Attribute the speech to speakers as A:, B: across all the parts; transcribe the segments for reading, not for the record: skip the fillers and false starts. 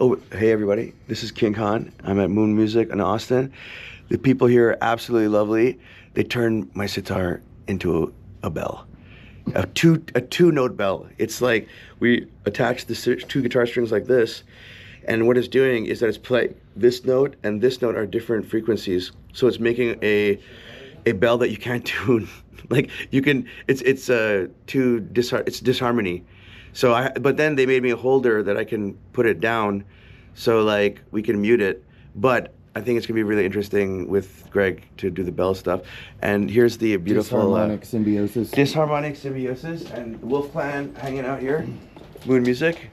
A: Oh, hey everybody. This is King Khan. I'm at Moon Music in Austin. The people here are absolutely lovely. They turned my sitar into a bell. A two-note bell. It's like we attach the two guitar strings like this, and what it's doing is that it's playing this note and this note are different frequencies. So it's making a bell that you can't tune. Like you can, it's disharmony. But then they made me a holder that I can put it down, so like we can mute it. But I think it's gonna be really interesting with Greg to do the bell stuff. And here's the beautiful disharmonic symbiosis, and Wolf Clan hanging out here. Moon Music.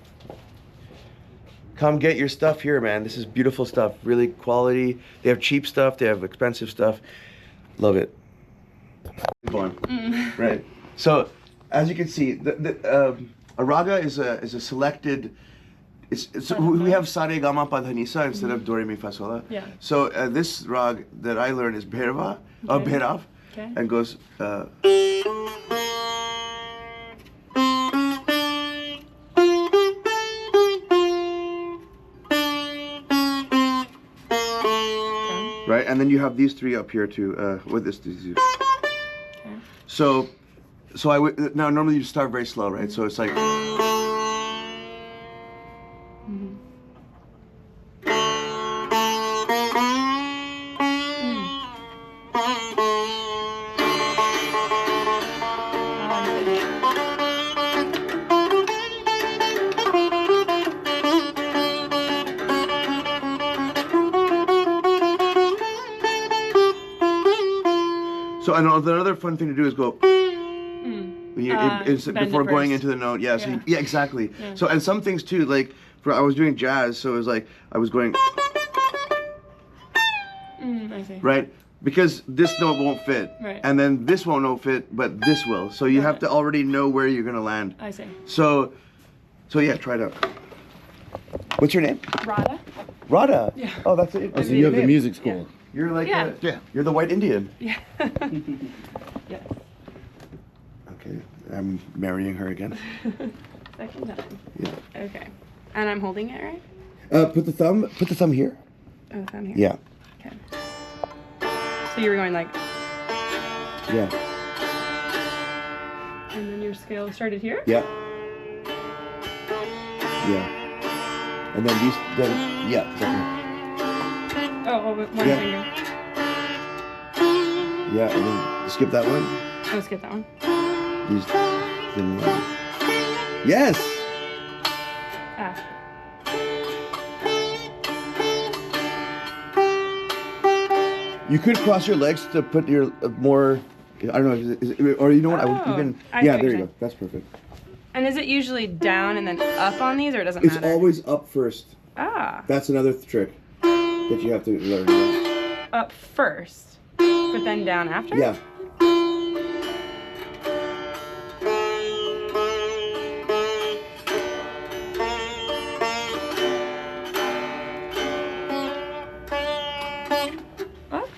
A: Come get your stuff here, man. This is beautiful stuff, really quality. They have cheap stuff, they have expensive stuff. Love it. Right. So, as you can see, a raga is a selected. We have sa re ga ma pa dha ni sa instead of do re mi fa sol la.
B: Yeah.
A: So this rag that I learned is bhairava, bhairav, and goes. Right, and then you have these three up here too. With this. So I would now normally you start very slow, right? So it's like. So another fun thing to do is go. Before going into the note, yeah. So yeah, exactly. Yeah. So and some things too, like I was doing jazz, so it was like I was going.
B: I see.
A: Right, because this note won't fit,
B: right.
A: And then this won't fit, but this will. So you have to already know where you're gonna land.
B: I see.
A: So yeah, try it out. What's your name?
B: Radha.
A: Radha.
B: Yeah.
A: Oh, that's it.
C: So you have the music school.
B: Yeah.
A: You're like you're the white Indian.
B: Yeah. Yes.
A: Okay, I'm marrying her again.
B: Second time.
A: Yeah.
B: Okay. And I'm holding it, right?
A: Put the thumb here.
B: Oh, the thumb here.
A: Yeah.
B: Okay. So you were going like.
A: Yeah.
B: And then your scale started here.
A: Yeah. Yeah. And then yeah. Exactly.
B: Oh, one finger.
A: Yeah, and then skip that one.
B: Oh, skip that one.
A: Yes!
B: Ah.
A: You could cross your legs to put your more, I don't know, or you know what, I would even, yeah, there you go, that's perfect.
B: And is it usually down and then up on these, or it doesn't
A: matter?
B: It's
A: always up first.
B: Ah.
A: That's another trick that you have to learn.
B: Up first, but then down after?
A: Yeah.
B: What?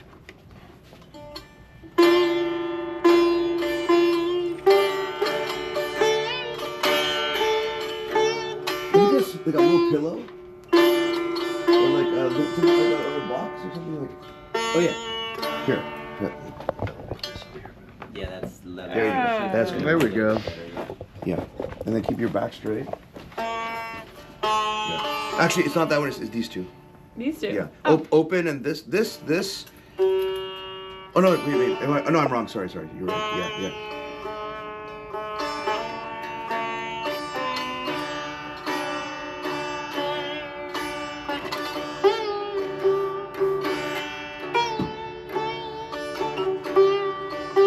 A: Can you just like a little pillow? Or like a box or something like. Oh yeah. Here.
D: Yeah, that's leather.
A: There you go. That's good.
C: There we go.
A: Yeah. And then keep your back straight. Yeah. Actually, it's not that one. It's these two.
B: These two?
A: Yeah.
B: Oh.
A: Open and this. Oh no! Wait. Oh no, I'm wrong. Sorry. You're right. Yeah.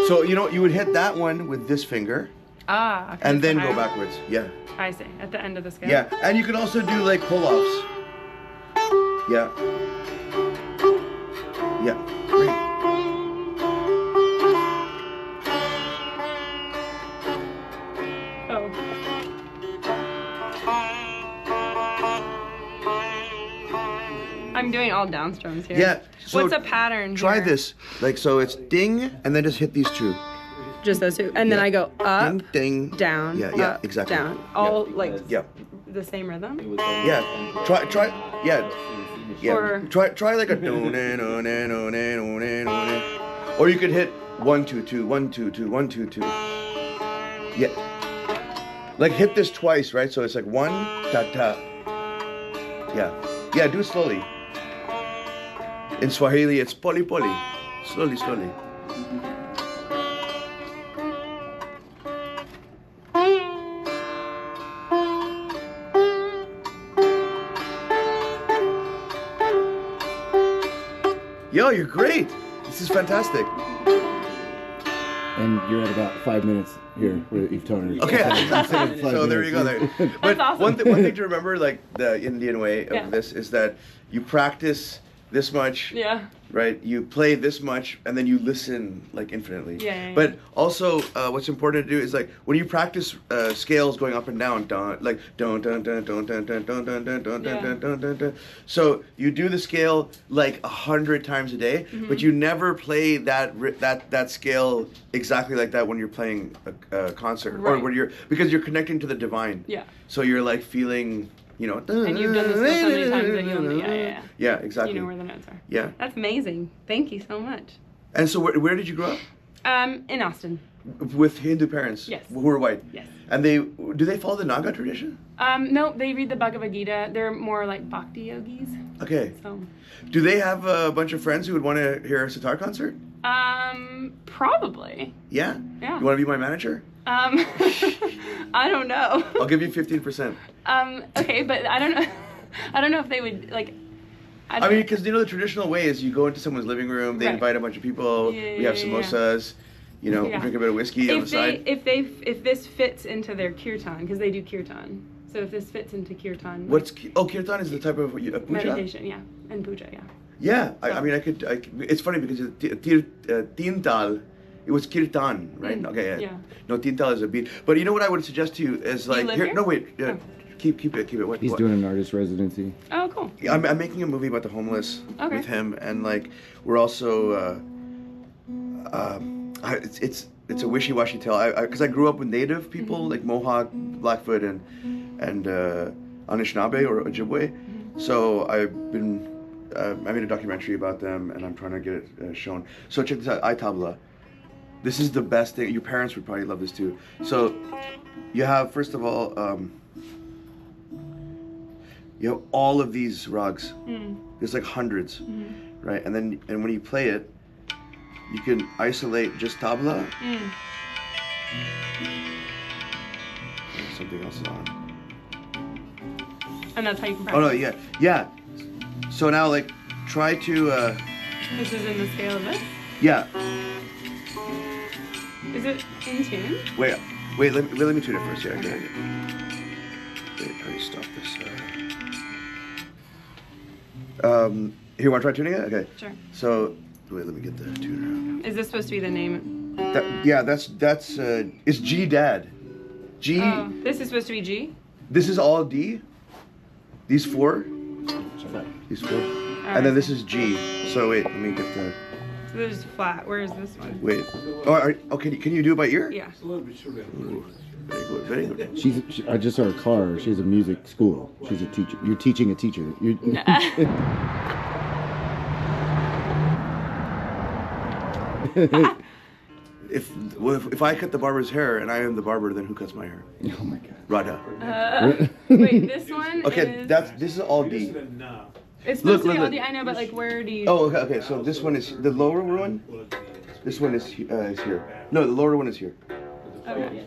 A: So you would hit that one with this finger.
B: Ah. Okay,
A: and then go backwards. Yeah.
B: I see. At the end of the scale.
A: Yeah, and you can also do like pull-offs. Yeah. Yeah. Great.
B: Oh. I'm doing all downstrums here.
A: Yeah. So
B: what's a pattern
A: Try
B: here?
A: this. Like, so it's ding, and then just hit these two.
B: Just those two. And then I go up,
A: ding, ding.
B: down,
A: Yeah,
B: up,
A: exactly.
B: down. All like
A: Yeah.
B: the same rhythm?
A: Yeah. Try. Yeah. Yeah.
B: Or-
A: Try like a or you could hit 1 2 2 1 2 2 1 2 2. Yeah. Like hit this twice, right? So it's like 1 ta ta. Yeah. Yeah, do it slowly. In Swahili it's poli poli. Slowly, slowly. Yo, you're great. This is fantastic.
C: And you're at about 5 minutes here where you've toned it.
A: Okay,
C: Five
A: so there you go. There.
C: minutes.
A: But
B: awesome.
A: one thing to remember, like the Indian way of
B: Yeah.
A: this, is that you practice this much,
B: Yeah.
A: right? You play this much, and then you listen like infinitely.
B: Yeah.
A: But also, what's important to do is like when you practice scales going up and down, like don don don don don don don don don don don don don don. So you do the scale like 100 times a day, but you never play that scale exactly like that when you're playing a concert or
B: Right.
A: when because you're connecting to the divine.
B: Yeah.
A: So you're like feeling, you know.
B: And you've done this scale so many times that you only, yeah.
A: Yeah, exactly.
B: You know where the notes are.
A: Yeah.
B: That's amazing. Thank you so much.
A: And so where did you grow up?
B: In Austin.
A: With Hindu parents?
B: Yes.
A: Who are white?
B: Yes.
A: And do they follow the Naga tradition?
B: No, they read the Bhagavad Gita. They're more like bhakti yogis.
A: Okay.
B: So,
A: Do they have a bunch of friends who would want to hear a sitar concert?
B: probably.
A: Yeah?
B: Yeah.
A: You want to be my manager?
B: I don't know.
A: I'll give you 15%.
B: Okay, but I don't know. I don't know if they would like.
A: I mean, because you know the traditional way is you go into someone's living room, they
B: Right.
A: invite a bunch of people,
B: Yeah,
A: we have
B: yeah, yeah.
A: samosas, you know,
B: Yeah.
A: drink a bit of whiskey on the side.
B: If this fits into their kirtan, because they do kirtan. So if this fits into kirtan.
A: What's kirtan is the type of puja?
B: meditation? Yeah, and puja. Yeah.
A: Yeah, I mean, I could. It's funny because Tintal, it was kirtan, right?
B: Mm,
A: Okay, yeah.
B: yeah.
A: No, Tintal is a beat. But you know what I would suggest to you is like
B: live here?
A: No, wait.
B: Oh.
A: Keep it. What?
C: He's
A: what?
C: doing an artist residency.
B: Oh, cool.
A: I'm making a movie about the homeless
B: Okay.
A: with him, and like we're also. It's a wishy-washy tale. Because I grew up with Native people like Mohawk, Blackfoot, and Anishinaabe or Ojibwe. So I made a documentary about them, and I'm trying to get it shown. So check this out, iTabla. This is the best thing. Your parents would probably love this too. So you have, first of all, you have all of these rugs. There's like hundreds, right? And when you play it, you can isolate just tabla. Something else is on.
B: And that's how you can
A: Oh
B: practice.
A: no, yeah. So now like try to
B: This is in the scale of this.
A: yeah.
B: Is it in tune?
A: Wait. Let me tune it first. Yeah. Okay. Wait, how do you stop this? Here, want to try tuning it? Okay.
B: Sure.
A: So wait, let me get the tuner out.
B: Is this supposed to be the name?
A: That's it's G dad. G.
B: Oh, this is supposed to be G?
A: This is all D. These four. These four. And then this is G. So wait, let me get the.
B: So this is flat. Where is this one?
A: Wait. Okay. Can you do it by ear?
B: Yeah.
A: Ooh, very good. Very good.
C: I just saw her car. She has a music school. She's a teacher. You're teaching a teacher.
A: If I cut the barber's hair and I am the barber, then who cuts my hair?
C: Oh my god.
A: Radha.
B: Wait, this one
A: Okay,
B: is...
A: this is all D.
B: It's supposed to be
A: look.
B: all D. I know, but like where do you...
A: Oh, okay. So this one is the lower one. This one is here. No, the lower one is here.
B: Okay.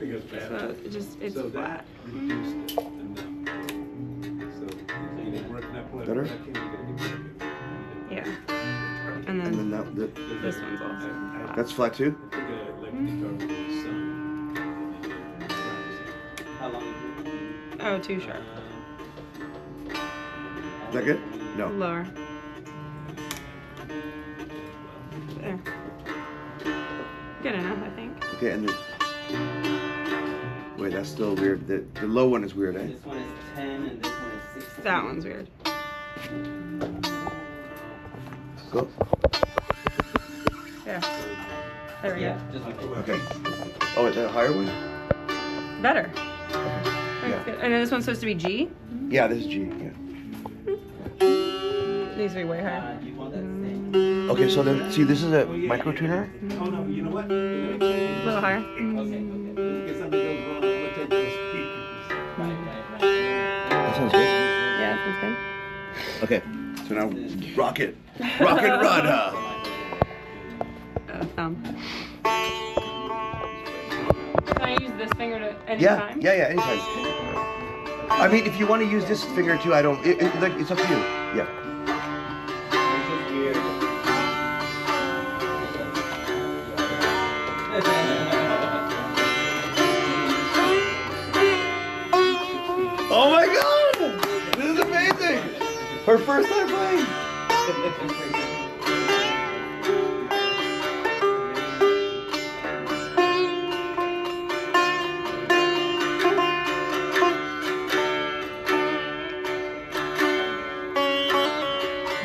B: So it's flat.
A: Better.
B: Yeah. And
A: And
B: then
A: then
B: this one's also flat.
A: that's flat too.
B: Oh, too sharp.
A: Is that good? No.
B: Lower. There. Good enough, I think.
A: Okay, and then. Wait, that's still weird. The low one is weird, eh?
D: This one is 10 and this one is 16.
B: That one's weird.
A: Go.
B: Yeah. There we
D: Yeah, just like
A: Okay. Oh, wait, the higher one?
B: go. Better.
A: Yeah.
B: good. And then this one's supposed to be G?
A: Yeah, this is G. Yeah.
B: It needs to be way higher.
D: You want that thing?
A: Okay, so then see, this is a micro tuner.
E: Oh no, you know what?
B: A little higher.
D: Okay.
E: If something goes wrong, I'm gonna take those speakers.
D: Right.
A: That sounds good.
B: Yeah, that sounds
A: Okay, so now rock it, radha.
B: good. Can I use this finger to any
A: Yeah,
B: time?
A: yeah, anytime. I mean, if you want to use this finger too, I don't. Like, it's up to you. Yeah. Oh my God! This is amazing. Her first time playing.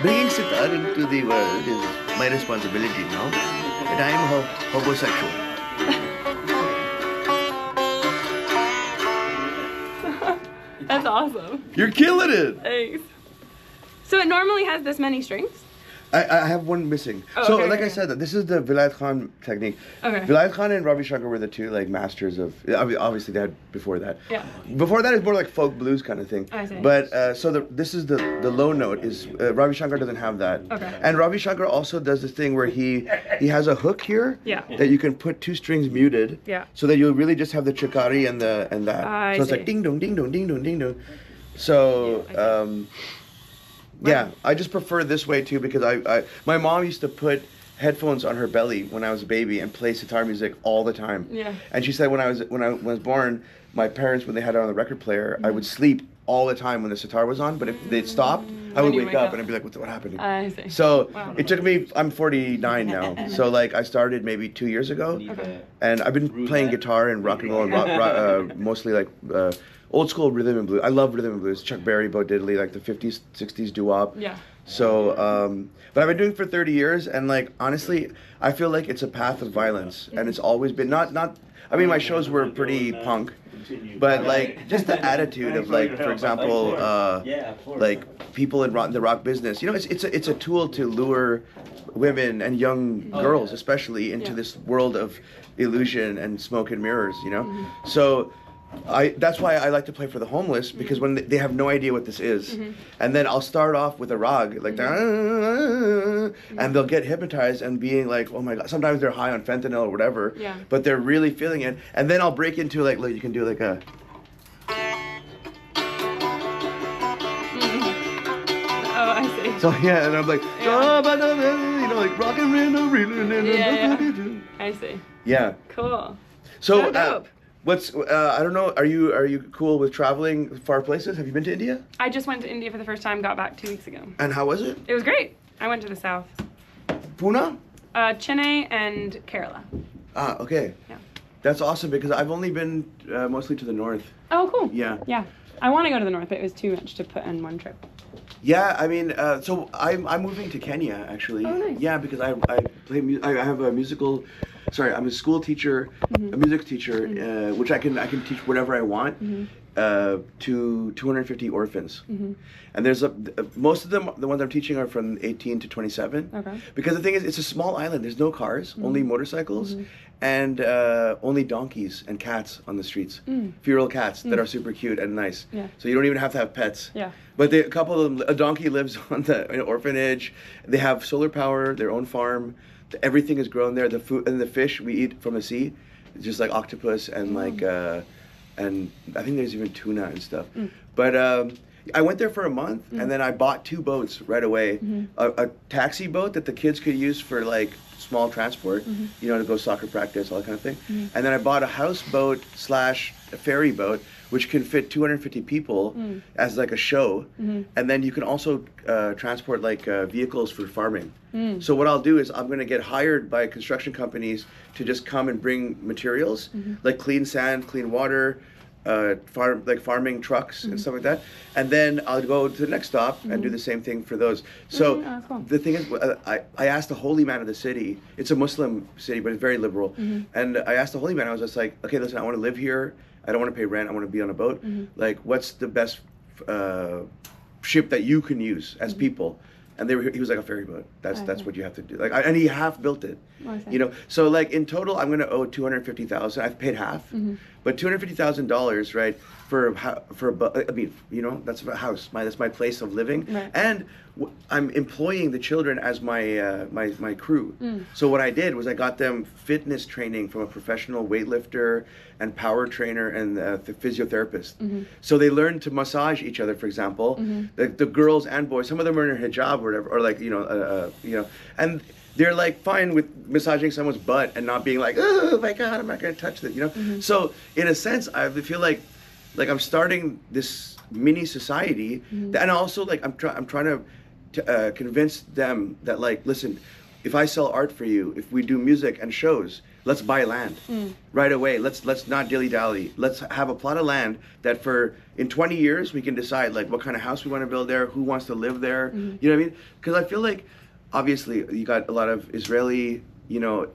A: Bringing sitar into the world is my responsibility now, and I am homosexual.
B: That's awesome.
A: You're killing it!
B: Thanks. So it normally has this many strings?
A: I have one missing.
B: Oh,
A: So,
B: okay,
A: like
B: okay.
A: I said, this is the Vilayat Khan technique.
B: Okay.
A: Vilayat Khan and Ravi Shankar were the two like masters of. Obviously, they had before that.
B: Yeah.
A: Before that is more like folk blues kind of thing.
B: I see.
A: But this is the low note is Ravi Shankar doesn't have that.
B: Okay.
A: And Ravi Shankar also does this thing where he has a hook here.
B: Yeah.
A: That you can put two strings muted.
B: Yeah.
A: So that you'll really just have the chikari and that.
B: I
A: So it's
B: see.
A: like ding dong ding dong ding dong ding dong. So.
B: Yeah, I see.
A: Yeah, I just prefer this way too because my mom used to put headphones on her belly when I was a baby and play sitar music all the time.
B: Yeah.
A: And she said when I was born, my parents when they had it on the record player, I would sleep all the time when the sitar was on. But if they stopped, I would
B: When you
A: wake
B: wake
A: up
B: up.
A: and I'd be like, what happened?
B: I see.
A: So
B: Wow.
A: it took me. I'm 49 now, so like I started maybe 2 years ago,
B: Okay.
A: and I've been playing guitar and rock and roll and mostly like. Old school rhythm and blues. I love rhythm and blues. Chuck Berry, Bo Diddley, like the 50s, 60s doo-wop.
B: Yeah.
A: So, but I've been doing it for 30 years, and like honestly, I feel like it's a path of violence, and it's always been not. I mean, my shows were pretty punk, but like just the attitude of like, for example,
D: Yeah, of course.
A: like people in the rock business. You know, it's a tool to lure women and young girls, especially, into
B: Yeah.
A: this world of illusion and smoke and mirrors. You know, so. That's why I like to play for the homeless because when they have no idea what this is, and then I'll start off with a rag like and they'll get hypnotized and being like, oh my god. Sometimes they're high on fentanyl or whatever,
B: Yeah.
A: but they're really feeling it. And then I'll break into like you can do like a
B: Oh, I see.
A: so yeah, and I'm like
B: Yeah.
A: you know like rock and roll,
B: Yeah. I see.
A: yeah.
B: Cool.
A: So
B: So dope.
A: what's I don't know. Are you cool with traveling far places? Have you been to India?
B: I just went to India for the first time, got back 2 weeks ago.
A: And how was it?
B: It was great. I went to the south.
A: Pune?
B: Chennai and Kerala.
A: Ah, okay.
B: Yeah.
A: That's awesome because I've only been mostly to the north.
B: Oh, cool.
A: Yeah.
B: Yeah. I want to go to the north, but it was too much to put in one trip.
A: Yeah, I mean, so I'm moving to Kenya actually.
B: Oh, nice.
A: Yeah, because I play I have a musical. Sorry, I'm a school teacher, a music teacher, which I can teach whatever I want to 250 orphans. And there's most of them, the ones I'm teaching are from 18 to 27.
B: Okay.
A: Because the thing is, it's a small island. There's no cars, only motorcycles, and only donkeys and cats on the streets. Feral cats that are super cute and nice.
B: Yeah.
A: So you don't even have to have pets.
B: Yeah.
A: But a couple of them, a donkey lives on an orphanage. They have solar power, their own farm. Everything is grown there. The food and the fish we eat from the sea, just like octopus and like, and I think there's even tuna and stuff. But I went there for a month and then I bought 2 boats right away. A taxi boat that the kids could use for like small transport, you know, to go soccer practice, all that kind of thing. And then I bought a houseboat / a ferry boat, which can fit 250 people as like a show. And then you can also transport like vehicles for farming. So what I'll do is I'm going to get hired by construction companies to just come and bring materials, like clean sand, clean water, farming trucks and stuff like that, and then I'll go to the next stop and do the same thing for those. So
B: that's cool.
A: the thing is, I asked the holy man of the city. It's a Muslim city, but it's very liberal. And I asked the holy man. I was just like, okay, listen, I want to live here. I don't want to pay rent. I want to be on a boat. Like, what's the best ship that you can use as people? And he was like, a ferry boat. That's what you have to do. Like, and he half built it. You know, so like in total, I'm gonna owe $250,000. I've paid half, but $250,000, right? I mean, you know, that's a house. That's my place of living, and I'm employing the children as my my crew. So what I did was I got them fitness training from a professional weightlifter and power trainer and the physiotherapist. So they learn to massage each other, for example. The girls and boys, some of them are in a hijab or whatever, or like you know, and they're like fine with massaging someone's butt and not being like, oh my God, I'm not gonna touch that, you know. So in a sense, I feel like I'm starting this mini society, and also like I'm trying to convince them that like, listen, if I sell art for you, if we do music and shows, let's buy land right away. Let's not dilly dally. Let's have a plot of land that in 20 years we can decide like what kind of house we want to build there, who wants to live there. You know what I mean? Because I feel like obviously you got a lot of Israeli, you know,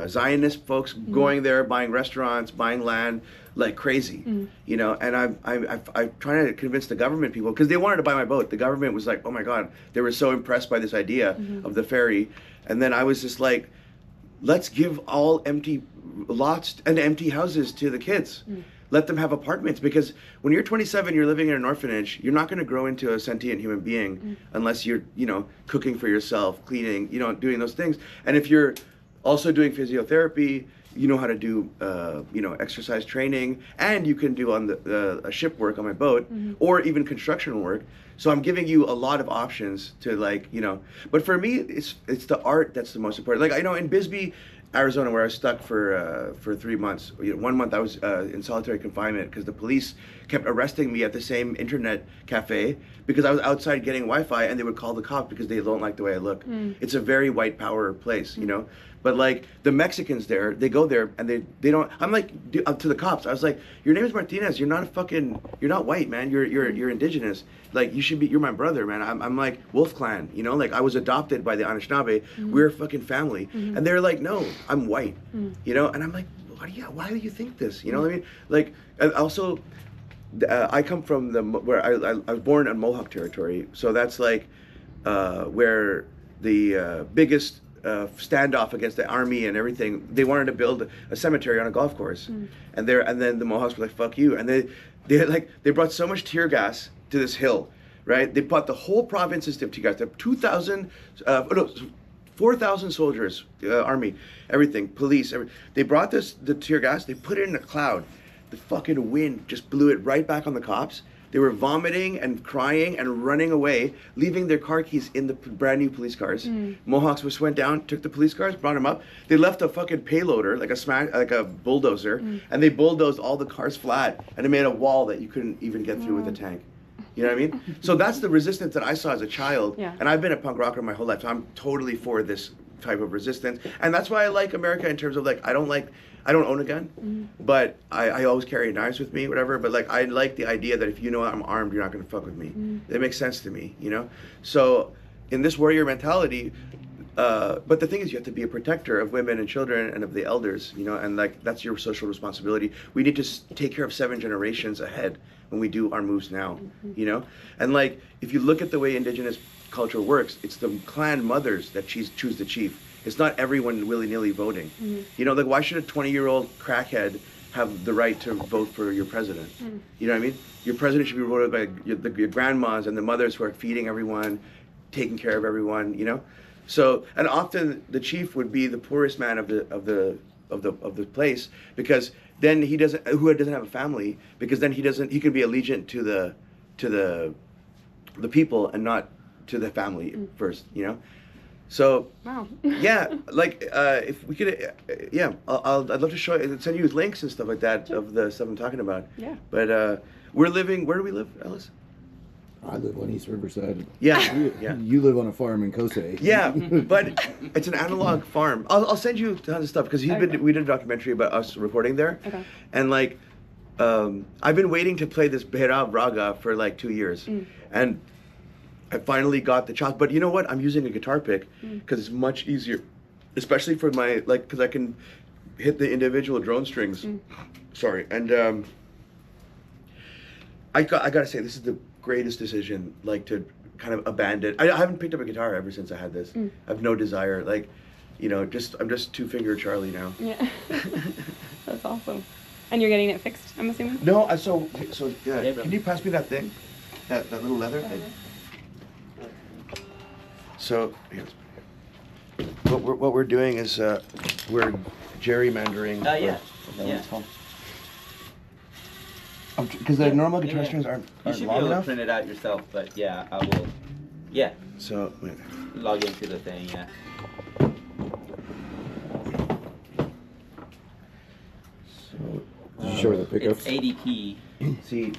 A: Zionist folks going there, buying restaurants, buying land like crazy, you know. And I'm trying to convince the government people, because they wanted to buy my boat. The government was like, oh my God, they were so impressed by this idea of the ferry. And then I was just like, let's give all empty lots and empty houses to the kids. Let them have apartments, because when you're 27, you're living in an orphanage, you're not going to grow into a sentient human being unless you're, you know, cooking for yourself, cleaning, you know, doing those things. And if you're also doing physiotherapy, you know how to do, you know, exercise training, and you can do on a ship work on my boat, or even construction work. So I'm giving you a lot of options to, like, you know. But for me, it's the art that's the most important. Like, I know in Bisbee, Arizona, where I was stuck for 3 months. You know, 1 month I was in solitary confinement because the police kept arresting me at the same internet cafe because I was outside getting Wi-Fi, and they would call the cops because they don't like the way I look. It's a very white power place, you know. But like the Mexicans there, they go there and they don't. I'm like up to the cops. I was like, your name is Martinez. You're not you're not white, man. You're indigenous. Like, you should be. You're my brother, man. I'm like Wolf Clan. You know, like I was adopted by the Anishinaabe. We're a fucking family. And they're like, no, I'm white. You know, and I'm like, why do you think this? You know what I mean? Like, and also, I come from where I was born in Mohawk territory. So that's like where the biggest standoff against the army and everything. They wanted to build a cemetery on a golf course, and then the Mohawks were like, "Fuck you!" And they brought so much tear gas to this hill, right? They brought the whole province's tear gas. 4,000 soldiers, army, everything, police. They brought the tear gas. They put it in a cloud. The fucking wind just blew it right back on the cops. They were vomiting and crying and running away, leaving their car keys in the brand new police cars. Mohawks just went down, took the police cars, brought them up. They left a fucking payloader, like a bulldozer, and they bulldozed all the cars flat, and they made a wall that you couldn't even get through with a tank. You know what I mean? So that's the resistance that I saw as a child. And I've been a punk rocker my whole life, so I'm totally for this type of resistance. And that's why I like America in terms of, like, I don't own a gun, but I always carry knives with me, whatever. But like, I like the idea that if you know I'm armed, you're not gonna fuck with me. It makes sense to me, you know? So in this warrior mentality, but the thing is, you have to be a protector of women and children and of the elders, you know, and like, that's your social responsibility. We need to take care of 7 generations ahead when we do our moves now, you know? And like, if you look at the way indigenous culture works, it's the clan mothers that choose the chief. It's not everyone willy-nilly voting. You know, like, why should a 20-year-old crackhead have the right to vote for your president? You know what I mean? Your president should be voted by your grandmas and the mothers who are feeding everyone, taking care of everyone, you know? So, and often the chief would be the poorest man of the place, because then he doesn't have a family, because then he can be allegiant to the people and not to the family first, you know? So,
B: wow.
A: Yeah, like, if we could, I'd love to send you links and stuff like that of the stuff I'm talking about.
B: Yeah.
A: But where do we live, Ellis?
C: I live on East Riverside.
A: Yeah,
C: You live on a farm in Kosei.
A: Yeah, but it's an analog farm. I'll send you tons of stuff, because we did a documentary about us recording there. Okay. And like, I've been waiting to play this Bhairav Raga for like 2 years. And I finally got the chops, but you know what? I'm using a guitar pick because it's much easier, especially for my, like, because I can hit the individual drone strings. Sorry, and I gotta say, this is the greatest decision, like, to kind of abandon. I haven't picked up a guitar ever since I had this. I have no desire, like, you know, I'm just two-finger Charlie now.
B: Yeah. That's awesome. And you're getting it fixed, I'm assuming?
A: No, yeah. Can you pass me that thing, that little leather thing? So, what we're doing is we're gerrymandering.
D: Yeah.
A: Because the normal guitar strings aren't
D: You should be
A: long
D: able to
A: enough.
D: print it out yourself, but yeah, I will. Yeah,
A: So, wait.
D: log into the thing. Yeah.
A: So,
C: Did you show her the pickups?
D: It's ADP.
A: see,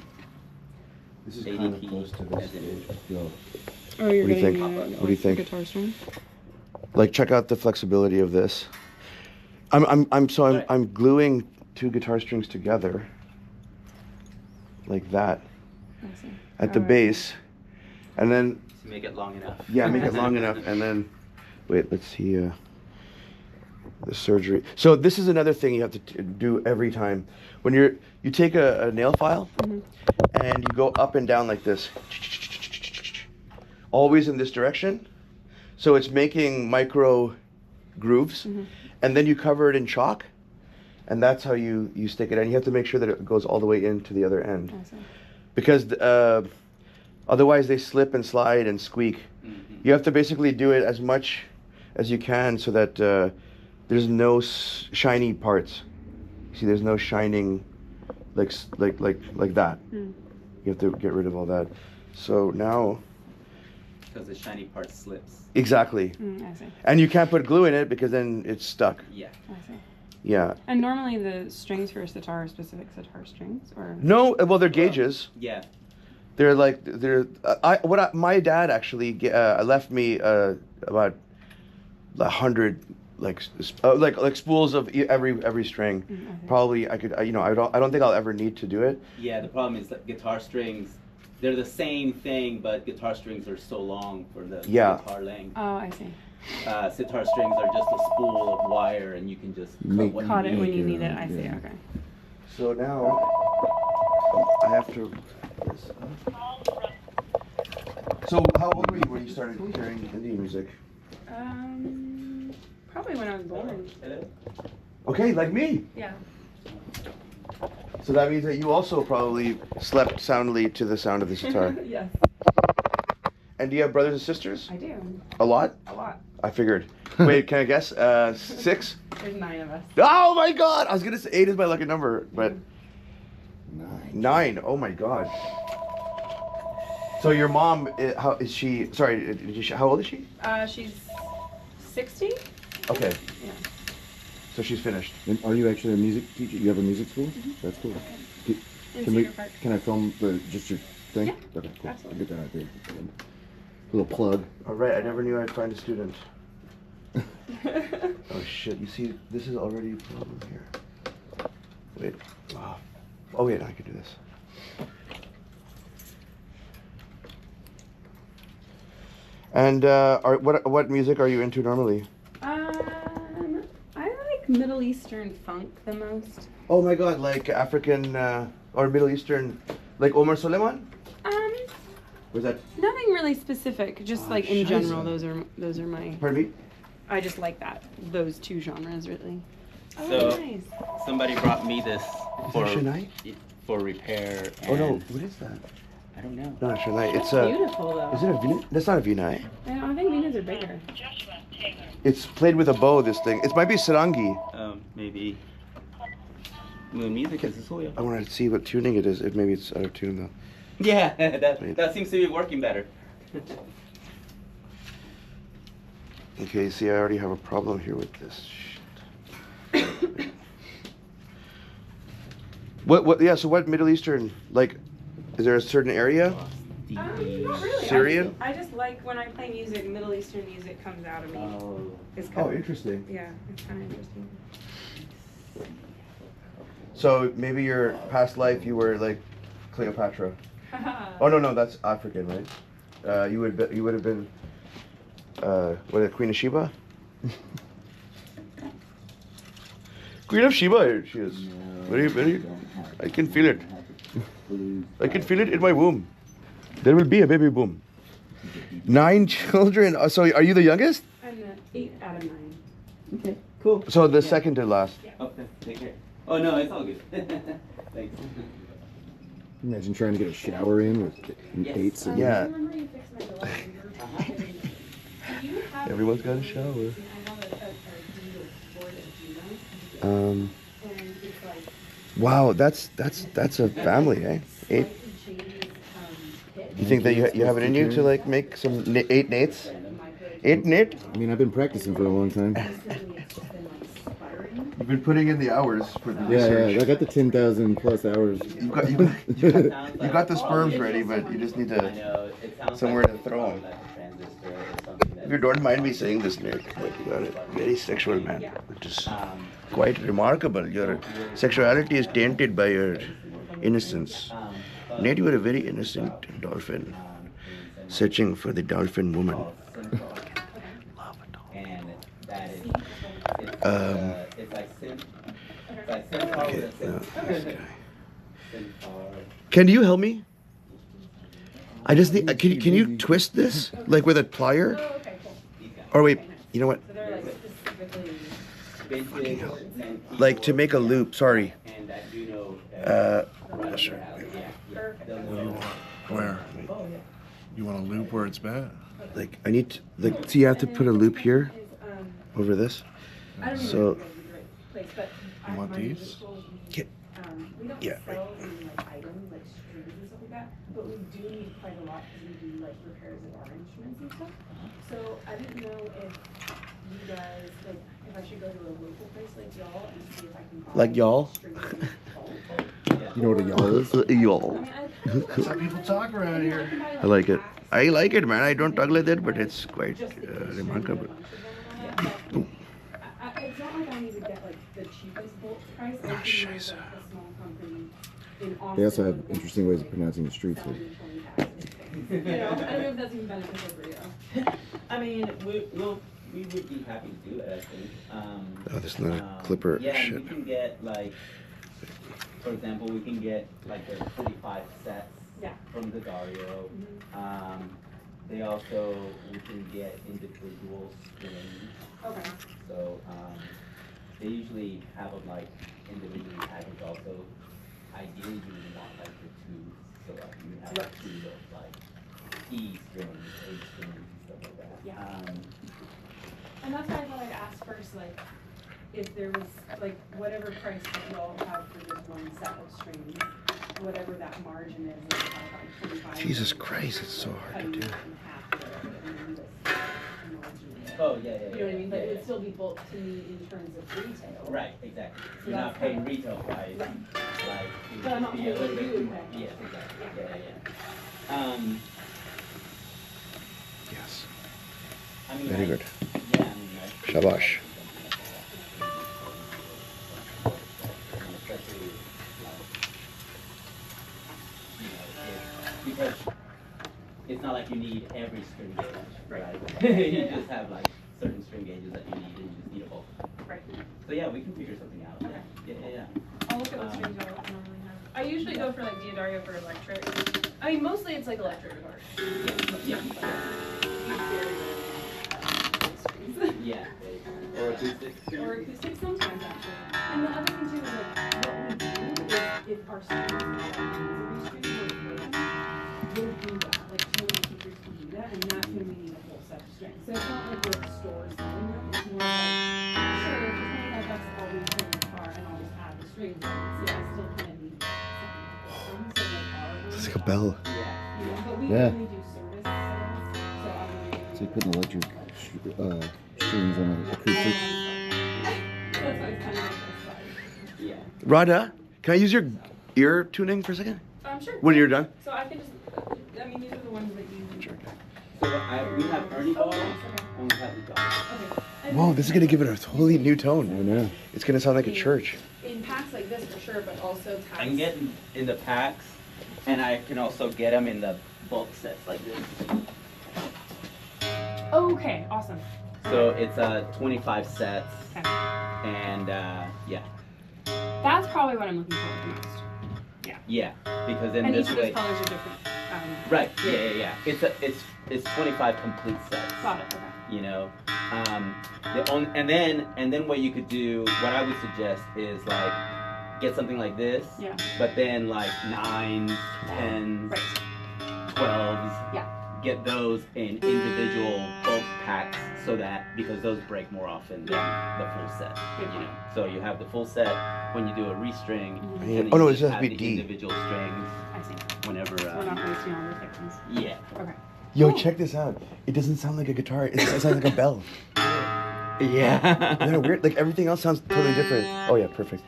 A: this is kind of
D: ADP,
A: close to this
D: as in-
A: stage. Yo.
B: Oh, you're
A: What do you
B: getting
A: think? What do you think?
B: guitar string?
A: Like, check out the flexibility of this. I'm gluing two guitar strings together, like that,
B: I see.
A: at the
B: Alright.
A: base, and then
D: To make it long enough.
A: yeah, make it long enough, and then wait, let's see the surgery. So this is another thing you have to do every time when you take a nail file and you go up and down like this, always in this direction. So it's making micro grooves, and then you cover it in chalk, and that's how you stick it. And you have to make sure that it goes all the way into the other end,
B: I see.
A: because otherwise they slip and slide and squeak. You have to basically do it as much as you can so that there's no shiny parts. See, there's no shining like that. You have to get rid of all that. So now.
D: Because the shiny part slips.
A: Exactly.
B: I see.
A: And you can't put glue in it because then it's stuck.
D: Yeah.
B: I see.
A: Yeah.
B: And normally the strings for a sitar are specific sitar strings, or?
A: No, well, they're gauges.
D: Yeah.
A: They're like my dad actually left me about 100 like spools of every string.
B: Okay.
A: Probably I could I don't think I'll ever need to do it.
D: Yeah, the problem is that guitar strings, they're the same thing, but guitar strings are so long for the guitar length.
B: Oh, I see.
D: Sitar strings are just a spool of wire, and you can just
B: Cut it when you need it.
C: Yeah,
B: I see.
C: yeah.
B: Okay.
A: So now I have to. So how old were you when you started hearing Indian music?
B: Probably when I was born.
A: Okay, like me.
B: Yeah.
A: So that means that you also probably slept soundly to the sound of the sitar.
B: Yes,
A: And do you have brothers and sisters?
B: I do.
A: A lot?
B: A lot.
A: I figured. Wait, can I guess? 6?
B: There's 9 of us.
A: Oh my god! I was gonna say 8 is my lucky number, but 9. Oh my god. So your mom, how is she? Sorry, how old is she?
B: She's 60.
A: Okay,
B: Yeah.
A: so she's finished.
C: And are you actually a music teacher? You have a music school? That's cool. Can,
B: In
C: can we?
B: Cedar Park.
C: Can I film just your thing?
B: Yeah,
C: Okay, cool.
B: absolutely.
C: Get that out there. Little plug.
A: All right, I never knew I'd find a student. Oh shit! You see, this is already a problem here. Wait. Oh wait, I could do this. And what music are you into normally?
B: I like Middle Eastern funk the most.
A: Oh my god, like African or Middle Eastern, like Omar Soleiman? Was that?
B: Nothing really specific, just like in general. Those are my.
A: Pardon me?
B: I just like those two genres really. Oh,
D: So-
B: nice.
D: Somebody brought me this for
A: Shania?
D: for repair.
A: Oh no,
D: and-
A: what is that?
D: I don't know.
A: No, not Shania. It's
B: That's beautiful though.
A: Is it a Vina? That's not a Vina.
B: I think Venus are bigger.
A: It's played with a bow. This thing. It might be sarangi.
D: Maybe Moon Music is Julio.
A: I want to see what tuning it is. Maybe it's out of tune though.
D: Yeah,
A: Wait.
D: that seems to be working better.
A: Okay, see, I already have a problem here with this shit. What? Yeah. So, what Middle Eastern? Like, is there a certain area?
B: Not really.
A: Syrian?
B: I just like when I play music, Middle Eastern music comes out of me. It's kind
A: Oh,
B: of,
A: interesting.
B: yeah, it's kind of interesting.
A: So maybe your past life you were like Cleopatra. Oh no, that's African, right? You would have been Queen of Sheba? Queen of Sheba, she is. Very, very. I can feel it. I can feel it in my womb. There will be a baby boom. 9 children. So are you the youngest?
B: I'm the 8 out of 9.
D: Okay, cool.
A: So the second to last.
D: Okay, take care. Oh no, it's all good. Thanks.
C: Imagine trying to get a shower in with
D: Yes.
C: 8s. And
A: Yeah.
B: Remember you fixed my door when you were Do you have
A: Everyone's got a shower.
B: I have a deed of board at Juno,
A: Um.
B: and it's like
A: Wow, that's a family, eh? 8.
B: slightly changes pitch.
A: You think that you have it in you to like make some 8 Nates? 8 Nate?
C: I mean, I've been practicing for a long time.
B: Recently it's just been like sputtering.
A: You've been putting in the hours for the
C: Yeah, I got the 10,000 plus hours.
A: You got the sperms ready, but you just need
D: I
A: to.
D: know, it sounds
A: Somewhere
D: like
A: to
D: it's
A: throw 'em.
D: like a transistor or something
A: If you don't mind me saying this, Nick, but you got it. Very sexual man, which is quite remarkable. Your sexuality is tainted by your innocence. Nate, you are a very innocent dolphin, searching for the dolphin woman.
D: And that is, it's like
A: Okay,
D: synth.
A: Can you help me? I just need. Can you twist this like with a plier?
B: Oh, okay, cool.
A: Or wait, you know what?
B: So they're like specifically
A: Like to make a loop. Sorry.
D: And I do know.
A: Sure.
F: Where? You want a loop where it's bad?
A: Like I need to, like. So you have to put a loop here over this.
B: I don't even
A: So-
B: know if it's the right place, but
F: You want these?
B: we don't
A: Yeah,
B: sell any like items like strings and stuff like that, but we do need quite a lot because we do like repairs of our instruments and stuff. So I didn't know if you guys like if I should go to a local place like y'all and see if I can buy
A: Like y'all?
B: strings in bulk.
C: You know what a yawl is?
A: Y'all.
B: I mean,
F: That's how people talk around here.
A: I like it. I like it, man. I don't talk like that, but it's quite remarkable.
B: It's not like I need to get like the cheapest bulk price. I just need like a small company in Austin.
C: They also have interesting ways of pronouncing the streets.
B: selling 20 packs of things. You know, I don't know if that's even beneficial for you.
D: I mean, we would be happy to do it, I think.
A: Oh, this is not a clipper.
D: Yeah,
A: Shit.
D: we can get like, for example, we can get like the 35 sets
B: Yeah.
D: from the Dario.
B: Mhm.
D: They also, we can get individual strings.
B: Okay.
D: So they usually have them like individually packaged also. Ideally, you would want like the two, so like you would have like two of like E strings, A strings, and stuff like that.
B: Yeah. And that's why I thought I'd ask first, like, if there was, like, whatever price that you all have for just one set of strings, whatever that margin is, if it's like 25.
A: Jesus Christ, it's so hard to do.
D: Oh, yeah, yeah, yeah.
B: You know what I mean? But it
D: yeah,
B: would still be bulk to me in terms of retail.
D: Right, exactly.
B: So
D: You're not
B: that's
D: paying
B: kinda-
D: retail price,
B: Right.
D: like, it
B: But I'm
D: would
B: not
D: be
B: paying
D: a little
B: what
D: bit.
B: you would pay.
D: Yes, exactly, yeah, yeah.
A: Yes.
D: I mean,
A: Very good.
D: Yeah, I mean, I.
A: Shabash.
D: Especially, because it's not like you need every string gauge, right? You just have like certain string gauges that you need and you just need a bulk.
B: Right.
D: So yeah, we can figure something out.
B: Okay.
D: Yeah.
B: I'll look at what strings y'all normally have. I usually go for like Diodario for electric. I mean, mostly it's like electric guitar.
D: Yeah. Yeah. Or acoustic.
B: Or acoustic sometimes actually. And the other thing too is like what we do is if our students have like music strings, we'll do that. Like some of the teachers can do that, and that's when we need a whole set of strings. So it's not like we're at stores selling them. It's more like sure, if it's not like that's all we do in the car, and I'll just add the strings. See, I still kind of need something to put them. So like our
A: It's like a bell.
D: Yeah.
B: you know, but we
C: Yeah.
B: only do service sales, so I'm really.
C: It's like putting electric strings on an acoustic.
B: That's why it's kind of like this side.
D: Yeah.
A: Radha, can I use your ear tuning for a second?
B: Sure.
A: When you're done?
B: So I can just, I mean, these are the ones that you. Sure.
D: So we have Ernie
B: Oh,
D: balls
B: nice, okay.
D: and we have the dogs.
B: Okay. And
A: Whoa, this is gonna give it a totally new
C: I
A: tone.
C: know.
A: It's gonna sound like a church.
B: in packs like this for sure, but also packs.
D: I can get in the packs, and I can also get them in the bulk sets like this.
B: Okay, awesome.
D: So it's 25 sets,
B: Okay.
D: and yeah.
B: That's probably what I'm looking for the most.
D: Yeah, because then
B: And
D: this
B: each of
D: way.
B: those colors are different.
D: Right. Yeah. It's 25 complete sets.
B: Got it. Okay.
D: You know, and then what you could do, what I would suggest is like get something like this.
B: Yeah.
D: But then like 9s, 10s,
B: Right.
D: 12s.
B: Yeah.
D: Get those in individual bulk packs so that because those break more often than the full set.
B: Good
D: You
B: point.
D: know, so you have the full set when you do a restring.
B: Mhm.
D: And then
A: Oh, no,
D: you
A: it has to
D: have
A: be
D: the
A: D.
D: individual strings
B: I see.
D: whenever.
B: So we're not wasting all the thick ones.
D: Yeah.
B: Okay.
A: Yo,
B: Cool.
A: check this out. It doesn't sound like a guitar. It sounds like a bell.
D: Yeah.
A: Isn't it weird? Like everything else sounds totally different. Oh yeah, perfect.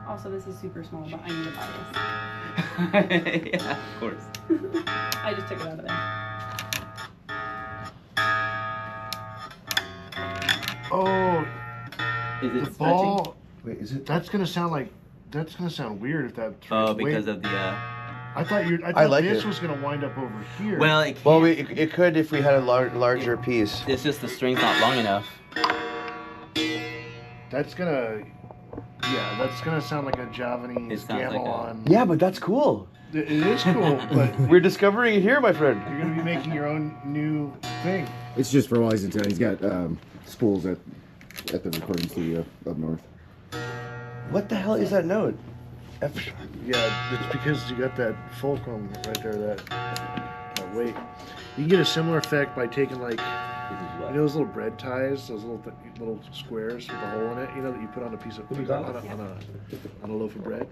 B: Also, this is super small, but I need to buy
D: Yeah, of course.
B: this. I just took it out of there.
F: Oh,
D: Is it
F: the
D: stretching?
F: ball.
A: Wait, is it?
F: That's gonna sound weird if that.
D: Oh,
F: turns
D: because
F: way-
D: of the.
F: I thought
A: I like
F: this
A: it.
F: was gonna wind up over here.
D: Well, it can't.
A: Well, it could if we had a larger piece.
D: It's just the string's not long enough.
F: that's gonna. Yeah, that's gonna sound like a Javanese
D: It sounds like a-
F: gamelan.
A: Yeah, but that's cool.
F: It is cool, but
A: We're discovering it here, my friend.
F: you're gonna be making your own new thing.
C: It's just for while he's in town. He's got spools at the recording studio up north.
A: What the hell is that note? F sharp.
F: Yeah, it's because you got that fulcrum right there. That weight. You can get a similar effect by taking like.
D: This is
F: You
D: what.
F: know those little bread ties, those little squares with a hole in it. You know that you put on a piece of on a loaf of bread.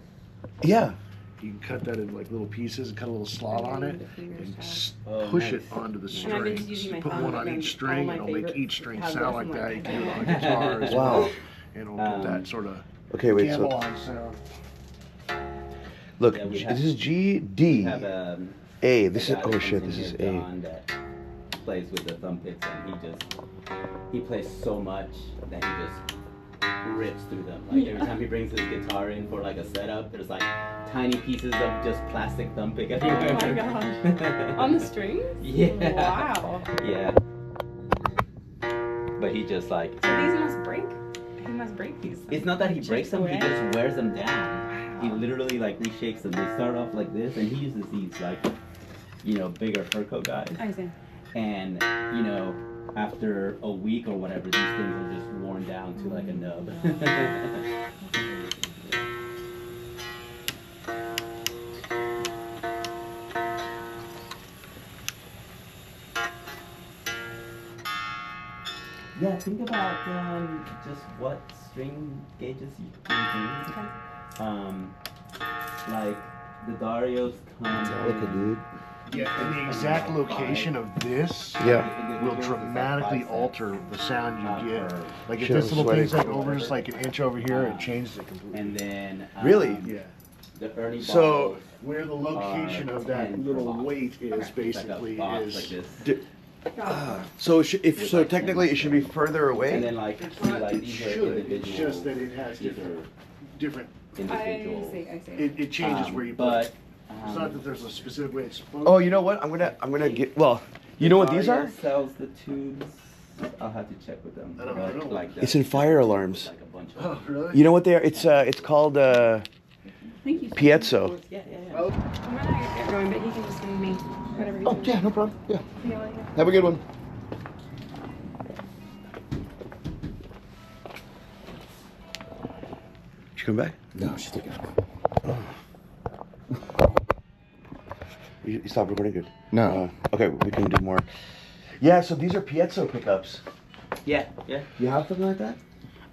A: Yeah.
F: You can cut that in like little pieces and cut a little slot on it and
D: Oh,
F: push
D: nice.
F: it onto the
B: And I've been
F: strings.
B: using my
F: You put
B: phone,
F: one
B: but
F: on
B: then
F: each
B: all
F: string,
B: my
F: and it'll make
B: favorite
F: each string
B: have
F: sound
B: this
F: like
B: in my
F: that. You can do it on
B: phone.
F: a guitar as
A: Wow.
F: well, and it'll put that sort of
A: Okay, wait. So
F: gamelan sound.
A: look,
D: Yeah, we have-
A: this is G D
D: Have
A: A. This is
D: a guy that
A: oh shit.
D: comes
A: This
D: in
A: is
D: here,
A: A.
D: John, that plays with the thumb picks, and he plays so much that he just rips through them. Like every time he brings his guitar in for like a setup, there's like tiny pieces of just plastic thumb pick everywhere.
B: Oh my gosh. On the strings?
D: Yeah.
B: Wow.
D: Yeah. But he just like.
B: So these must break. He must break these.
D: It's not that he breaks them, he
B: away.
D: just wears them down. He literally like reshapes them. They start off like this, and he uses these like, bigger fur coat guys.
B: I see.
D: And, after a week or whatever, these things are just worn down to like a nub. Yeah, think about just what string gauges you can
B: Okay.
D: like the Darios come.
A: Look at dude.
F: Yeah, and the exact location of this
A: Yeah.
F: will dramatically alter the sound you get. Like if
A: Shit,
F: this
A: I'm
F: little thing's like
A: sweating.
F: over just like an inch over here, it changes it completely.
D: And then
A: Really?
F: Yeah.
D: the Ernie
F: So
D: balls
F: where the location of that
D: 10
F: little
D: per box.
F: weight is
D: It's like a
F: basically
D: box
F: is
D: like this.
A: So so technically it should be further
D: And
A: away.
D: then like see, like
F: it
D: these are
F: should.
D: individual.
F: It's just that it has
D: these
F: different.
D: are individual.
B: I see.
F: It changes where you put
D: But
F: it. It's not that there's a specific way it's supposed.
A: Oh, you know what? I'm gonna get. Well, you know what these are?
D: Dario sells the tubes. I'll have to check with them.
F: I don't
D: But,
F: know.
D: Like
A: It's in fire alarms.
D: Like a bunch of.
F: Oh, really?
A: You know what they are? It's called
B: Thank you.
A: piezo.
D: Yeah.
F: Oh,
B: I'm gonna get going, but he can just send me whatever.
A: Oh yeah, no problem. Yeah.
B: Yeah, like,
A: Have a good one. Did you come back?
C: No, she's taking it.
A: You stopped recording? Good.
C: No.
A: Okay, we can do more. Yeah, so these are piezo pickups.
D: Yeah.
A: You have something like that?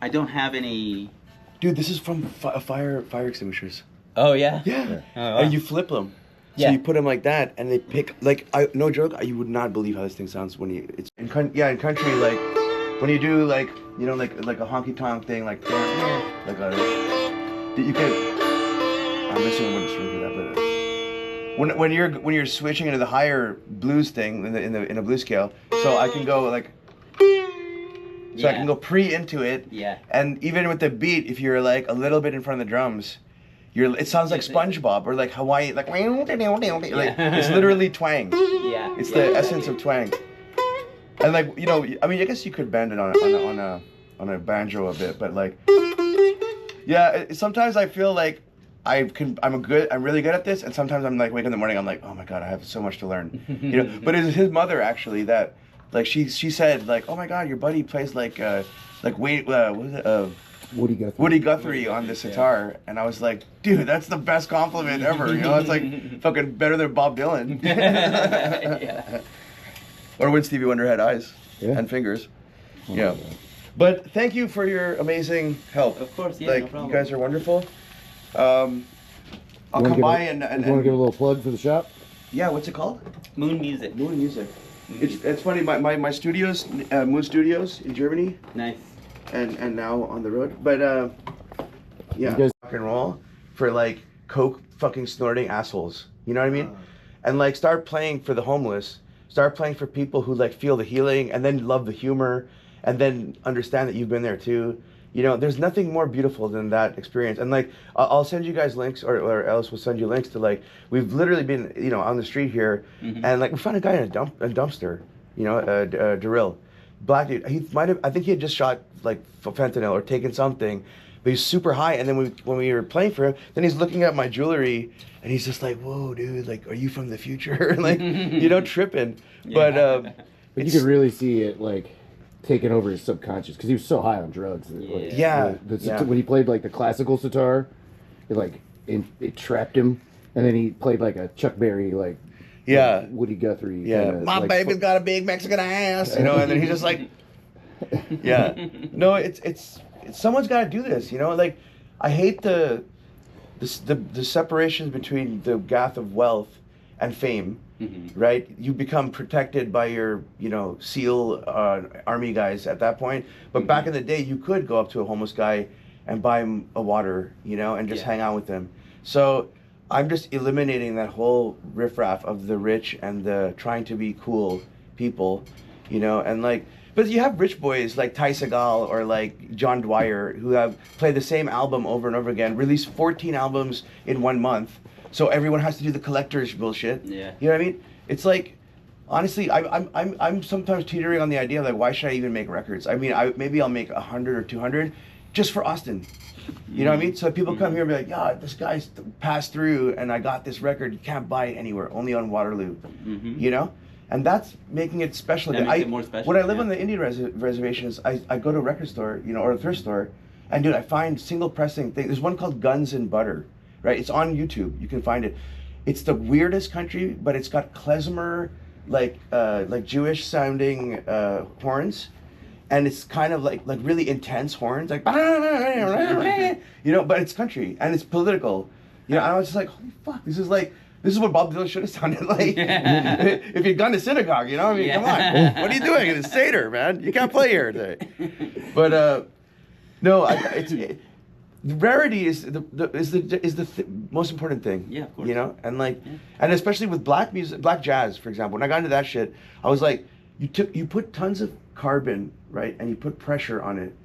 D: I don't have any.
A: Dude, this is from fire extinguishers.
D: Oh yeah.
A: Yeah.
D: Oh, wow.
A: And you flip them. So
D: Yeah.
A: you put them like that, and they pick like no joke. You would not believe how this thing sounds when you it's in country like when you do like like a honky tonk thing like you can. I'm missing one string for that, but when you're switching into the higher blues thing in a blues scale, so I can go like. So I can go into it.
D: Yeah.
A: And even with the beat, if you're like a little bit in front of the drums, it sounds like SpongeBob or like Hawaii, like it's literally twang.
D: Yeah.
A: It's
D: yeah.
A: the essence of twang. And like I mean, I guess you could bend it on a banjo a bit, but like Yeah, sometimes I feel like I'm really good at this, and sometimes I'm like, wake up in the morning, I'm like, oh my god, I have so much to learn, you know. But it's his mother actually that, like, she said like, oh my god, your buddy plays like wait, what was it, Woody Guthrie on the sitar, and I was like, dude, that's the best compliment ever, you know. It's like fucking better than Bob Dylan.
D: Yeah.
A: Or when Stevie Wonder had eyes and fingers. Yeah. But thank you for your amazing help.
D: Of course, yeah,
A: Like,
D: no problem.
A: you guys are wonderful. I'll come by and
C: You want to give a little plug for the shop?
A: yeah, what's it called?
D: Moon Music.
A: Moon Music. It's funny, my studios, Moon Studios in Germany,
D: Nice.
A: and now on the road. But yeah,
C: You guys-
A: rock and roll for like coke fucking snorting assholes. You know what I mean? And like start playing for the homeless. Start playing for people who like feel the healing and then love the humor and then understand that you've been there too. You know, there's nothing more beautiful than that experience. And like, I'll send you guys links, or else we'll send you links to like, we've literally been, you know, on the street here, and like we found a guy in a dumpster, you know, Darryl, black dude. He might have, I think he had just shot like fentanyl or taken something, but he's super high. And then when we were playing for him, then he's looking at my jewelry and he's just like, whoa, dude, like, are you from the future? Like, you know, tripping.
D: Yeah.
C: But you could really see it like taking over his subconscious because he was so high on drugs. Like,
A: Yeah.
C: When he played like the classical sitar, it trapped him, and then he played like a Chuck Berry like Woody Guthrie.
A: Yeah,
C: kinda,
A: my
C: like,
A: baby's got a big Mexican ass, you know, and then he's just like, yeah. No, it's someone's got to do this, you know. Like, I hate the separations between the gath of wealth and fame, right? You become protected by your, you know, SEAL army guys at that point. But back in the day, you could go up to a homeless guy and buy him a water, you know, and just hang out with him. So I'm just eliminating that whole riffraff of the rich and the trying to be cool people, you know, and like, but you have rich boys like Ty Segall or like John Dwyer who have played the same album over and over again, released 14 albums in 1 month. So everyone has to do the collector's bullshit.
D: Yeah.
A: You know what I mean? It's like, honestly, I'm sometimes teetering on the idea of like, why should I even make records? I mean, maybe I'll make 100 or 200 just for Austin. You know what I mean? So people come here and be like, yeah, this guy's passed through and I got this record. You can't buy it anywhere, only on Waterloo. You know? And that's making it special.
D: That makes it more special,
A: When I live
D: yeah.
A: on the Indian reservations, I go to a record store, you know, or a thrift store, and dude, I find single pressing things. There's one called Guns and Butter, right? It's on YouTube. You can find it. It's the weirdest country, but it's got klezmer, like Jewish sounding horns, and it's kind of like really intense horns, like you know, but it's country and it's political. You know, and I was just like, holy fuck, this is what Bob Dylan should have sounded like if he'd gone to synagogue, you know? I mean, come on. What are you doing? It's Seder, man. You can't play here today. But, no, rarity is the most important thing.
D: Yeah, of course.
A: You know? And like, and especially with black music, black jazz, for example. When I got into that shit, I was like, you put tons of carbon, right? And you put pressure on it.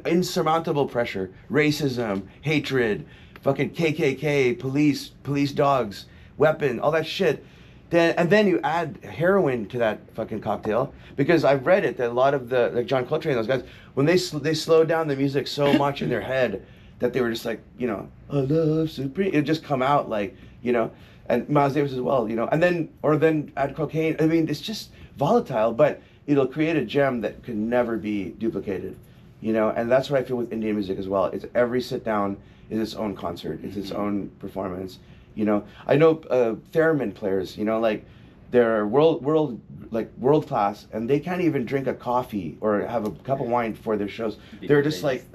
A: Insurmountable pressure. Racism, hatred, fucking KKK, police dogs, weapon, all that shit. Then you add heroin to that fucking cocktail, because I've read it that a lot of the, like John Coltrane, those guys, when they slowed down the music so much in their head that they were just like, you know, a love supreme, it just come out like, you know, and Miles Davis as well, you know, and then add cocaine. I mean, it's just volatile, but it'll create a gem that can never be duplicated, you know, and that's what I feel with Indian music as well. It's every sit down is its own concert, it's its own performance. You know, I know theremin players, you know, like they're world class, and they can't even drink a coffee or have a cup of wine before their shows. They're just like,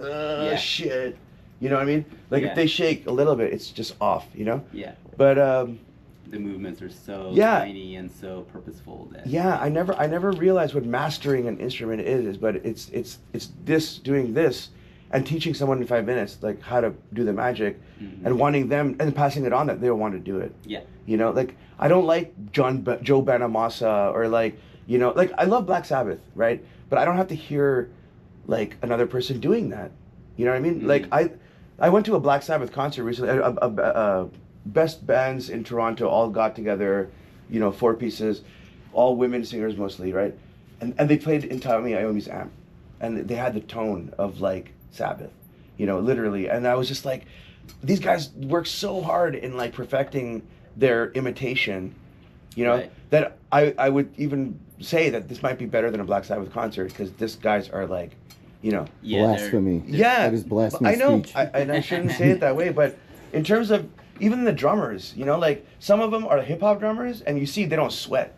A: shit. You know what I mean? Like if they shake a little bit, it's just off, you know?
D: Yeah.
A: But
D: the movements are so
A: Yeah.
D: tiny and so purposeful that
A: yeah, I never realized what mastering an instrument is, but it's this, doing this and teaching someone in 5 minutes like how to do the magic, and wanting them and passing it on that they'll want to do it.
D: Yeah.
A: You know, like I don't like Joe Bonamassa or like, you know, like I love Black Sabbath, right? But I don't have to hear like another person doing that. You know what I mean? Like I went to a Black Sabbath concert recently. Best bands in Toronto all got together, you know, 4 pieces, all women singers mostly, right? And they played in Taomi Iommi's amp, and they had the tone of like Sabbath, you know, literally. And I was just like, these guys work so hard in like perfecting their imitation, you know,
D: Right.
A: that I would even say that this might be better than a Black Sabbath concert because these guys are like, you know,
D: Yeah, they're-
C: Blasphemy.
A: yeah,
C: That is blasphemy
A: I know,
C: speech.
A: and I shouldn't say it that way, but in terms of even the drummers, you know, like some of them are hip hop drummers, and you see they don't sweat.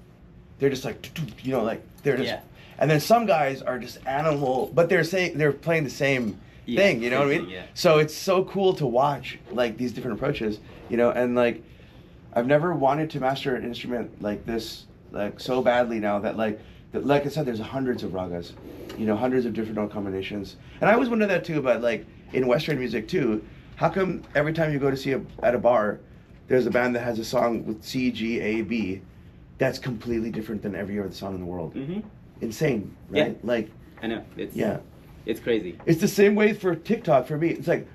A: They're just like, you know, like they're just.
D: Yeah.
A: And then some guys are just animal, but they're playing the same thing, you know what I mean?
D: Yeah.
A: So it's so cool to watch like these different approaches, you know, and like I've never wanted to master an instrument like this, like so badly now that like I said, there's hundreds of ragas, you know, hundreds of different note combinations. And I always wonder that too, but like in Western music too, how come every time you go to see at a bar, there's a band that has a song with C, G, A, B, that's completely different than every other song in the world.
D: Mm-hmm.
A: Insane, right?
D: Yeah.
A: Like,
D: I know. It's
A: yeah.
D: It's crazy.
A: It's the same way for TikTok for me. It's like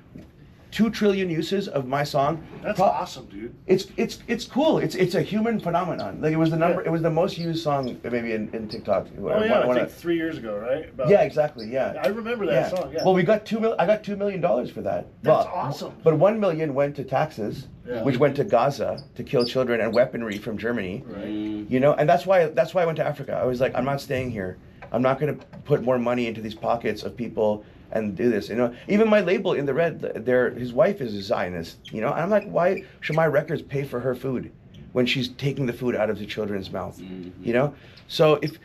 A: 2 trillion uses of my song.
F: That's awesome, dude.
A: It's cool. It's a human phenomenon. Like it was the number. It was the most used song maybe in TikTok.
F: Oh yeah, I think 3 years ago, right? About-
A: Yeah, exactly. Yeah.
F: I remember that song. Yeah.
A: Well, we got I got $2 million for that.
F: That's
A: But-
F: awesome.
A: But 1 million went to taxes,
F: Yeah.
A: which went to Gaza to kill children and weaponry from Germany.
F: Right.
A: You know, and that's why I went to Africa. I was like, I'm not staying here. I'm not going to put more money into these pockets of people and do this. You know, even my label in the red, his wife is a Zionist. You know, and I'm like, why should my records pay for her food when she's taking the food out of the children's mouth? You know, so if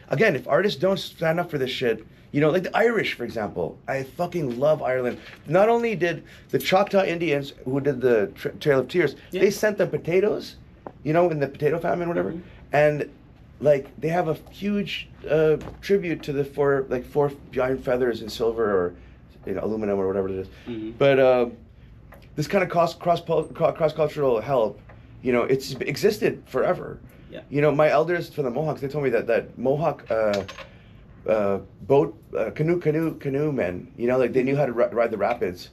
A: artists don't stand up for this shit, you know, like the Irish, for example, I fucking love Ireland. Not only did the Choctaw Indians who did the Trail of Tears, they sent them potatoes, you know, in the potato famine, or whatever, and like they have a huge tribute to the four giant feathers in silver or, you know, aluminum or whatever it is. But this kind of cross cultural help, you know, it's existed forever.
D: Yeah.
A: You know, my elders from the Mohawks, they told me that Mohawk canoe men, you know, like they knew how to ride the rapids.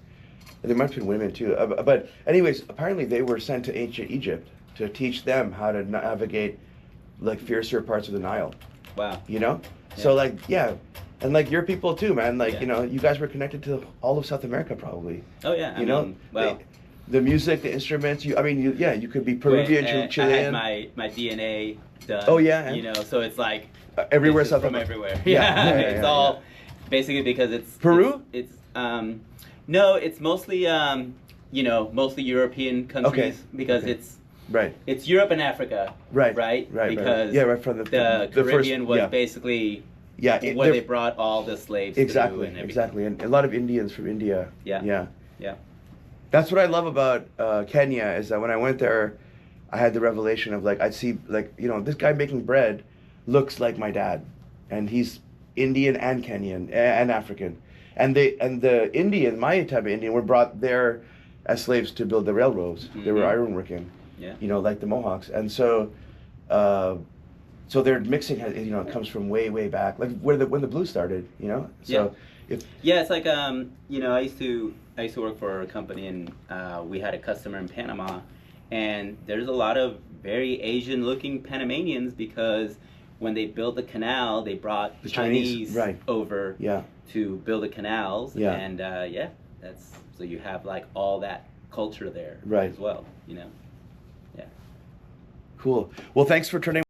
A: And there might have been women too. But anyways, apparently they were sent to ancient Egypt to teach them how to navigate like fiercer parts of the Nile.
D: Wow.
A: You know? So like, yeah. And like your people too, man. Like,
D: Yeah.
A: you know, you guys were connected to all of South America probably.
D: Oh yeah.
A: You know?
D: Well,
A: the music, the instruments, you could be Peruvian,
D: I had
A: Chilean.
D: my DNA done.
A: Oh, yeah,
D: You know, so it's like
A: everywhere
D: it's
A: South
D: from
A: America.
D: everywhere.
A: Yeah,
D: Yeah,
A: yeah,
D: it's
A: yeah,
D: all basically because it's
A: Peru?
D: It's no, it's mostly you know, mostly European countries because
A: Okay. Right.
D: it's Europe and Africa.
A: Right.
D: Right.
A: Right.
D: Because
A: Yeah, right from the
D: Caribbean
A: first,
D: was
A: yeah.
D: basically
A: Yeah,
D: where they brought all the slaves to
A: exactly,
D: and everything.
A: exactly, and a lot of Indians from India.
D: Yeah.
A: Yeah.
D: Yeah.
A: That's what I love about Kenya is that when I went there, I had the revelation of like I'd see like, you know, this guy making bread looks like my dad, and he's Indian and Kenyan and African, and the Indian, my type of Indian, were brought there as slaves to build the railroads. They were iron working,
D: Yeah.
A: you know, like the Mohawks, and so. So their mixing, you know, comes from way back, like when the blues started, you know. So
D: Yeah, it's like you know, I used to work for a company, and we had a customer in Panama, and there's a lot of very Asian-looking Panamanians because when they built the canal, they brought
A: The Chinese, right.
D: over
A: Yeah.
D: to build the canals,
A: Yeah.
D: and that's so you have like all that culture there
A: Right.
D: as well, you know. Yeah.
A: Cool. Well, thanks for turning.